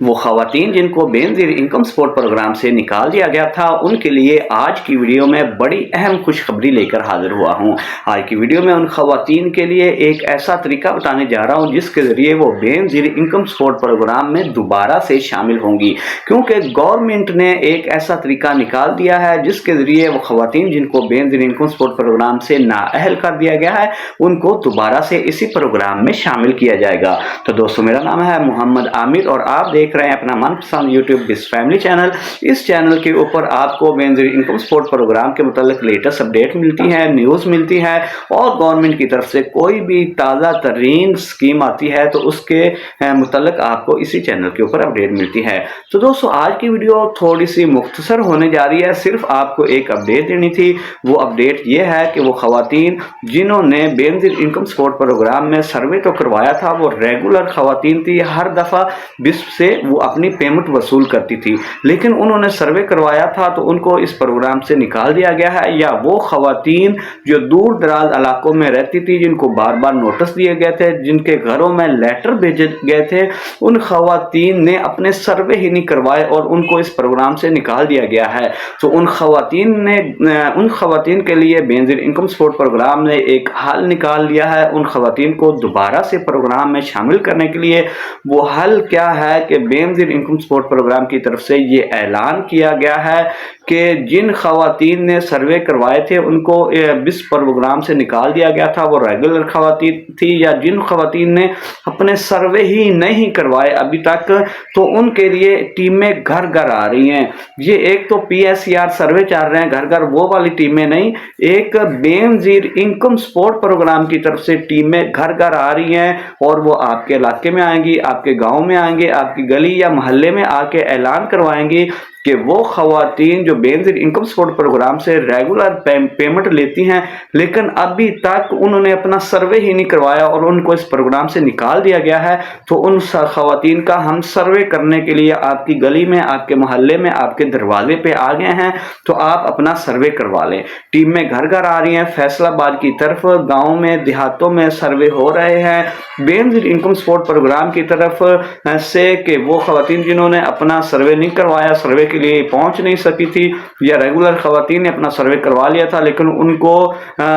वो ख़वातीन जिनको बेनज़ीर इनकम सपोर्ट प्रोग्राम से निकाल दिया गया था, उनके लिए आज की वीडियो में बड़ी अहम खुशखबरी लेकर हाजिर हुआ हूँ। आज की वीडियो में उन ख़वातीन के लिए एक ऐसा तरीका बताने जा रहा हूँ जिसके ज़रिए वो बेनज़ीर इनकम सपोर्ट प्रोग्राम में दोबारा से शामिल होंगी, क्योंकि गवर्नमेंट ने एक ऐसा तरीका निकाल दिया है जिसके ज़रिए वो ख़वातीन जिनको बेनज़ीर इनकम सपोर्ट प्रोग्राम से नाअहल कर दिया गया है, उनको दोबारा से इसी प्रोग्राम में शामिल किया जाएगा। तो दोस्तों, मेरा नाम है मोहम्मद आमिर और आप देख रहे हैं अपना मनपसंद यूट्यूब बिस फैमिली चैनल। इस चैनल के ऊपर आपको बेनज़ीर इनकम सपोर्ट प्रोग्राम के मुतालिक लेटेस्ट अपडेट मिलती है, न्यूज़ मिलती है और गवर्नमेंट की तरफ से कोई भी ताज़ा तरीन स्कीम आती है तो उसके मुतालिक आपको इसी चैनल के ऊपर अपडेट मिलती है। तो दोस्तों, आज की वीडियो थोड़ी सी मुख्तसर होने जा रही है, सिर्फ आपको एक अपडेट देनी थी। वो अपडेट ये है कि वो ख़वातीन जिन्होंने बेनज़ीर इनकम सपोर्ट प्रोग्राम में सर्वे तो करवाया था, वो रेगुलर ख़वातीन थी, हर दफ़ा बिस्प से वो अपनी पेमेंट वसूल करती थी, लेकिन उन्होंने सर्वे करवाया था तो उनको इस प्रोग्राम से निकाल दिया गया है। या वो ख़वातीन जो दूर दराज इलाकों में रहती थी, जिनको बार बार नोटिस दिए गए थे, जिनके घरों में लेटर भेजे गए थे, उन ख़वातीन ने अपने सर्वे ही नहीं करवाए और उनको इस प्रोग्राम से निकाल दिया गया है। तो उन ख़वातीन के लिए बेनज़ीर इनकम सपोर्ट प्रोग्राम ने एक हल निकाल लिया है। उन ख़वातीन को दोबारा से प्रोग्राम में शामिल करने के लिए वो हल क्या है कि बेनज़ीर इनकम सपोर्ट प्रोग्राम की तरफ से ये ऐलान किया गया है कि जिन ख़वातीन ने सर्वे करवाए थे उनको इस प्रोग्राम से निकाल दिया गया था, वो रेगुलर ख़वातीन थी, या जिन ख़वातीन ने अपने सर्वे ही नहीं करवाए अभी तक, तो उनके लिए टीमें घर घर आ रही हैं। ये एक तो PSCR सर्वे चल रहे हैं घर घर, वो वाली टीमें नहीं, एक बेनज़ीर इनकम सपोर्ट प्रोग्राम की तरफ से टीमें घर घर आ रही हैं और वो आपके इलाके में आएंगी, आपके गांव में आएंगे, आपकी गली या मोहल्ले में आके ऐलान करवाएंगी कि वो ख़वातीन जो बेनज़ीर इनकम सपोर्ट प्रोग्राम से रेगुलर पेमेंट लेती हैं, लेकिन अभी तक उन्होंने अपना सर्वे ही नहीं करवाया और उनको इस प्रोग्राम से निकाल दिया गया है, तो उन ख़वातीन का हम सर्वे करने के लिए आपकी गली में, आपके मोहल्ले में, आपके दरवाजे पे आ गए हैं, तो आप अपना सर्वे करवा लें। टीम में घर घर आ रही हैं, फैसलाबाद की तरफ गाँव में, देहातों में सर्वे हो रहे हैं बेनज़ीर इनकम सपोर्ट प्रोग्राम की तरफ से कि वो ख़वातीन जिन्होंने अपना सर्वे नहीं करवाया, सर्वे के लिए पहुंच नहीं सकी थी, या रेगुलर ख़वातीन ने अपना सर्वे करवा लिया था लेकिन उनको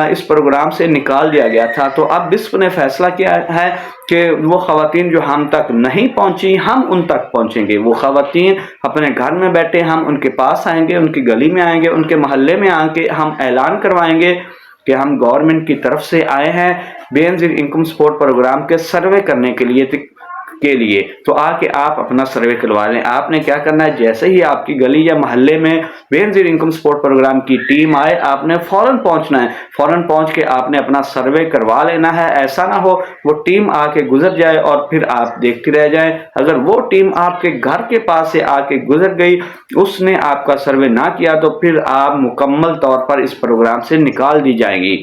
इस प्रोग्राम से निकाल दिया गया था। तो अब बिस्प ने फैसला किया है कि वो ख़वातीन जो हम तक नहीं पहुंची, हम उन तक पहुंचेंगे। वो ख़वातीन अपने घर में बैठे, हम उनके पास आएंगे, उनकी गली में आएंगे, उनके मोहल्ले में आके हम ऐलान करवाएंगे कि हम गवर्नमेंट की तरफ से आए हैं बेनज़ीर इनकम सपोर्ट प्रोग्राम के सर्वे करने के लिए तो आके आप अपना सर्वे करवा लें। आपने क्या करना है, जैसे ही आपकी गली या मोहल्ले में बेनज़ीर इनकम सपोर्ट प्रोग्राम की टीम आए, आपने फौरन पहुंचना है, फौरन पहुंच के आपने अपना सर्वे करवा लेना है। ऐसा ना हो वो टीम आके गुजर जाए और फिर आप देखते रह जाएं। अगर वो टीम आपके घर के पास से आके गुजर गई, उसने आपका सर्वे ना किया, तो फिर आप मुकम्मल तौर पर इस प्रोग्राम से निकाल दी जाएंगी।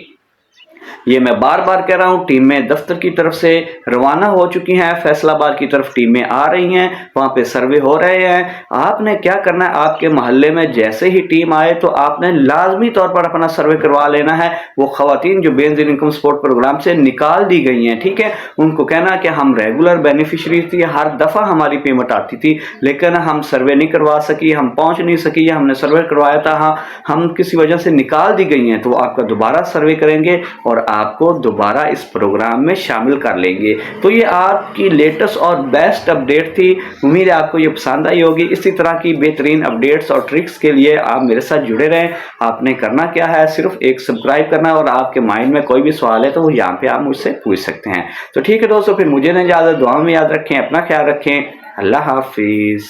ये मैं बार बार कह रहा हूँ, टीमें दफ्तर की तरफ से रवाना हो चुकी हैं, फैसलाबाद की तरफ टीमें आ रही हैं, वहाँ पे सर्वे हो रहे हैं। आपने क्या करना है, आपके मोहल्ले में जैसे ही टीम आए तो आपने लाजमी तौर पर अपना सर्वे करवा लेना है। वो ख़वातीन जो बेनज़ीर इनकम सपोर्ट प्रोग्राम से निकाल दी गई हैं, ठीक है, उनको कहना कि हम रेगुलर बेनिफिशरी थी, हर दफ़ा हमारी पेमेंट आती थी, लेकिन हम सर्वे नहीं करवा सकी, हम पहुँच नहीं सकी, या हमने सर्वे करवाया था, हाँ, हम किसी वजह से निकाल दी गई हैं, तो वो आपका दोबारा सर्वे करेंगे और आपको दोबारा इस प्रोग्राम में शामिल कर लेंगे। तो ये आपकी लेटेस्ट और बेस्ट अपडेट थी। उम्मीद है आपको ये पसंद आई होगी। इसी तरह की बेहतरीन अपडेट्स और ट्रिक्स के लिए आप मेरे साथ जुड़े रहें। आपने करना क्या है, सिर्फ एक सब्सक्राइब करना है और आपके माइंड में कोई भी सवाल है तो वो यहाँ पे आप मुझसे पूछ सकते हैं। तो ठीक है दोस्तों, फिर मुझे न इजाज़त, दुआ में याद रखें, अपना ख्याल रखें। अल्लाह हाफिज़।